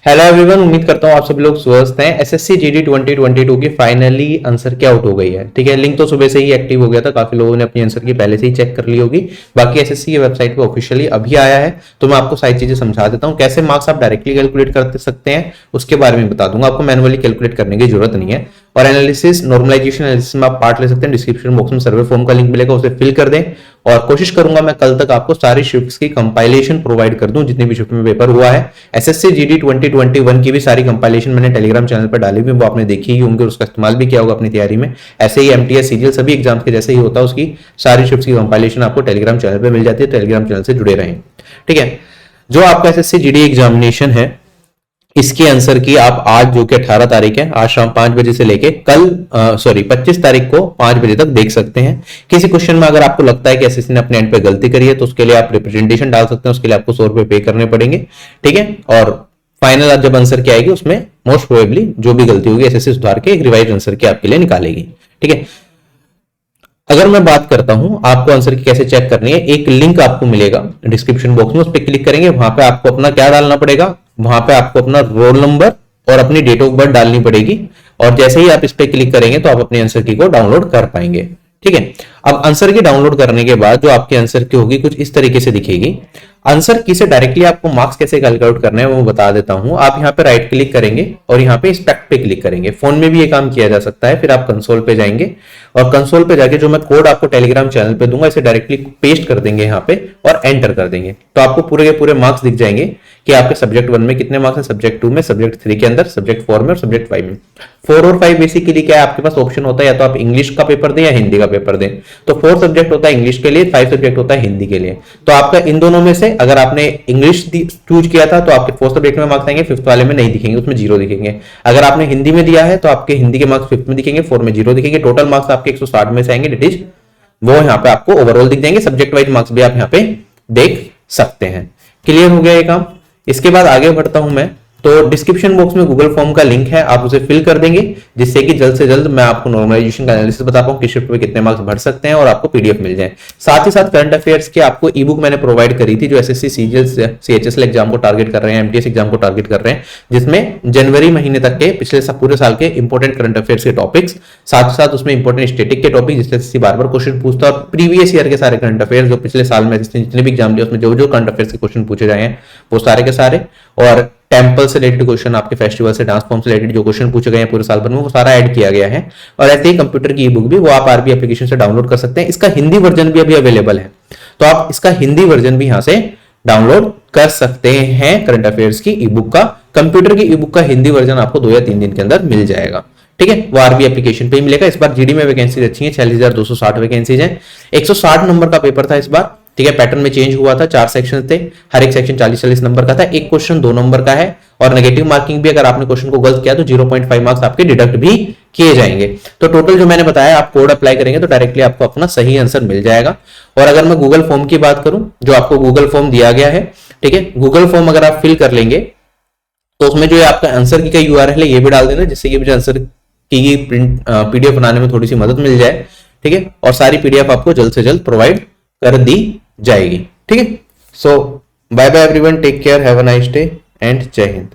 Hello everyone, उम्मीद करता हूँ आप सभी लोग स्वस्थ हैं। एसएससी जीडी 2022 की फाइनली आंसर की आउट हो गई है। ठीक है, लिंक तो सुबह से ही एक्टिव हो गया था, काफी लोगों ने अपनी आंसर की पहले से ही चेक कर ली होगी। बाकी एसएससी की वेबसाइट पे ऑफिशियली अभी आया है, तो मैं आपको सारी चीजें समझा देता हूँ। कैसे मार्क्स आप डायरेक्टली कैलकुलेट कर सकते हैं उसके बारे में बता दूंगा। आपको मैनुअली कैलकुलेट करने की जरूरत नहीं है। और एनालिसिस, नॉर्मलाइजेशन एनालिसिस में आप पार्ट ले सकते हैं। डिस्क्रिप्शन बॉक्स में सर्वे फॉर्म का लिंक मिलेगा, उसे फिल कर दें। और कोशिश करूंगा मैं कल तक आपको सारी शिफ्ट्स की कंपाइलेशन प्रोवाइड कर दूं, जितनी भी शिफ्ट में पेपर हुआ है। एसएससी जीडी 2021 की भी सारी कंपाइलेशन मैंने टेलीग्राम चैनल पर डाली हुई, वो आपने देखी ही होंगे, उसका इस्तेमाल भी किया होगा अपनी तैयारी में। ऐसे ही एमटीएस, सीजीएल सभी एग्जाम्स के जैसे ही होता है, उसकी सारी शिफ्ट्स की कंपाइलेशन आपको टेलीग्राम चैनल पर मिल जाती है। टेलीग्राम चैनल से जुड़े रहें। ठीक है, जो आपका एसएससी जीडी एग्जामिनेशन है, इसके आंसर की आप आज, जो कि 18 तारीख है, आज शाम 5 बजे से लेके कल 25 तारीख को 5 बजे तक देख सकते हैं। किसी क्वेश्चन में अगर आपको लगता है कि एसएससी ने अपने एंड पे गलती करी है, तो उसके लिए आप रिप्रेजेंटेशन डाल सकते हैं। उसके लिए आपको 100 रुपए पे करने पड़ेंगे। ठीक है, और फाइनल जब आंसर की आएगी, उसमें मोस्ट प्रोबेबली जो भी गलती होगी एसएससी सुधार के एक रिवाइज आंसर की आपके लिए निकालेगी। ठीक है, अगर मैं बात करता हूं आपको आंसर की कैसे चेक करनी है, एक लिंक आपको मिलेगा डिस्क्रिप्शन बॉक्स में, उस पर क्लिक करेंगे। वहां पे आपको अपना क्या डालना पड़ेगा, वहां पे आपको अपना रोल नंबर और अपनी डेट ऑफ बर्थ डालनी पड़ेगी। और जैसे ही आप इस पे क्लिक करेंगे तो आप अपने आंसर की को डाउनलोड कर पाएंगे। ठीक है, अब आंसर की डाउनलोड करने के बाद जो आपकी आंसर की होगी कुछ इस तरीके से दिखेगी। आंसर की से डायरेक्टली आपको मार्क्स कैसे कैलकुलेट करने हैं वो बता देता हूं। आप यहाँ पे राइट क्लिक करेंगे और यहाँ पे इंस्पेक्ट पे क्लिक करेंगे। फोन में भी ये काम किया जा सकता है। फिर आप कंसोल पे जाएंगे और कंसोल पे जाके जो मैं कोड आपको टेलीग्राम चैनल पे दूंगा, इसे डायरेक्टली पेस्ट कर देंगे यहाँ पे और एंटर कर देंगे, तो आपको पूरे के पूरे मार्क्स दिख जाएंगे कि आपके सब्जेक्ट 1 में कितने मार्क्स हैं, सब्जेक्ट 2 में, सब्जेक्ट 3 के अंदर, सब्जेक्ट 4 में और सब्जेक्ट 5 में। 4 और 5 बेसिकली क्या है, आपके पास ऑप्शन होता है, या तो आप इंग्लिश का पेपर दें या हिंदी का पेपर दें। तो 4 सब्जेक्ट होता है इंग्लिश के लिए, 5 सब्जेक्ट होता है हिंदी के लिए। तो आपका इन दोनों में से अगर आपने इंग्लिश चूज किया था तो आपके 4 सब्जेक्ट में मार्क्स आएंगे, 5th वाले में नहीं दिखेंगे, उसमें 0 दिखेंगे। अगर आपने हिंदी में दिया है तो आपके हिंदी के मार्क्स 5th में दिखेंगे, 4 में 0 दिखेंगे। टोटल मार्क्स आपके 160 में से आएंगे, डेट इज वो यहाँ पे आपको ओवरऑल दिख जाएंगे। सब्जेक्ट वाइज मार्क्स भी आप यहाँ पे देख सकते हैं। क्लियर हो गया ये काम। इसके बाद आगे बढ़ता हूं मैं, तो डिस्क्रिप्शन बॉक्स में गूगल फॉर्म का लिंक है, आप उसे फिल कर देंगे, जिससे कि जल्द से जल्द मैं आपको नॉर्मलाइजेशन का एनालिसिस बता पाऊं, किस शिफ्ट में कितने मार्क्स भर सकते हैं और आपको पीडीएफ मिल जाए। साथ ही साथ करंट अफेयर्स की आपको ई बुक मैंने प्रोवाइड करी थी, जो एसएससी सीजीएल सीएचएसएल एग्जाम को टारगेट कर रहे हैं, एमटीएस एग्जाम को टारगेट कर रहे हैं, जिसमें जनवरी महीने तक के पिछले पूरे साल के इंपॉर्टेंट करंट अफेयर्स के टॉपिक्स, साथ ही साथ उसमें इंपॉर्टेंट स्टैटिक के टॉपिक, जिससे एसएससी बार बार क्वेश्चन पूछता है, और प्रीवियस ईयर के सारे करंट अफेयर्स जो पिछले साल में जितने भी एग्जाम दिए उसमें जो जो करंट अफेयर्स के क्वेश्चन पूछे जाए हैं वो सारे के सारे, और टेम्पल से रिलेटेड क्वेश्चन, आपके फेस्टिवल से, डांस फॉर्म से रिलेटेड जो क्वेश्चन पूछे गए हैं पूरे साल भर में, वो सारा ऐड किया गया है। और ऐसे ही कंप्यूटर की ई बुक भी वो आप आरबी एप्लीकेशन से डाउनलोड कर सकते हैं। इसका हिंदी वर्जन भी अभी अवेलेबल है, तो आप इसका हिंदी वर्जन भी यहां से डाउनलोड कर सकते हैं। करंट अफेयर्स की ई बुक का, कंप्यूटर की ई बुक का हिंदी वर्जन आपको 2 या 3 दिन के अंदर मिल जाएगा। ठीक है, वो आरबी एप्लीकेशन पे ही मिलेगा। इस बार जीडी में वैकेंसी अच्छी है, 46,260 वैकेंसीज हैं। 160 नंबर का पेपर था इस बार। ठीक है, पैटर्न में चेंज हुआ था, 4 सेक्शन थे, हर एक सेक्शन 40-40 नंबर का था। एक क्वेश्चन 2 नंबर का है, और नेगेटिव मार्किंग भी, अगर आपने क्वेश्चन को गलत किया तो 0.5 मार्क्स आपके डिडक्ट भी किए जाएंगे। तो टोटल जो मैंने बताया, आप कोड अप्लाई करेंगे तो डायरेक्टली आपको अपना सही आंसर मिल जाएगा। और अगर मैं गूगल फॉर्म की बात करूं, जो आपको गूगल फॉर्म दिया गया है, ठीक है, गूगल फॉर्म अगर आप फिल कर लेंगे तो उसमें जो है आपका आंसर की का यूआरएल है, ये भी डाल देना, जिससे कि मुझे आंसर की पीडीएफ बनाने में थोड़ी सी मदद मिल जाए। ठीक है, और सारी पीडीएफ आपको जल्द से जल्द प्रोवाइड कर दी जाएगी। ठीक है, so bye bye everyone, take care, have a nice day and जय हिंद।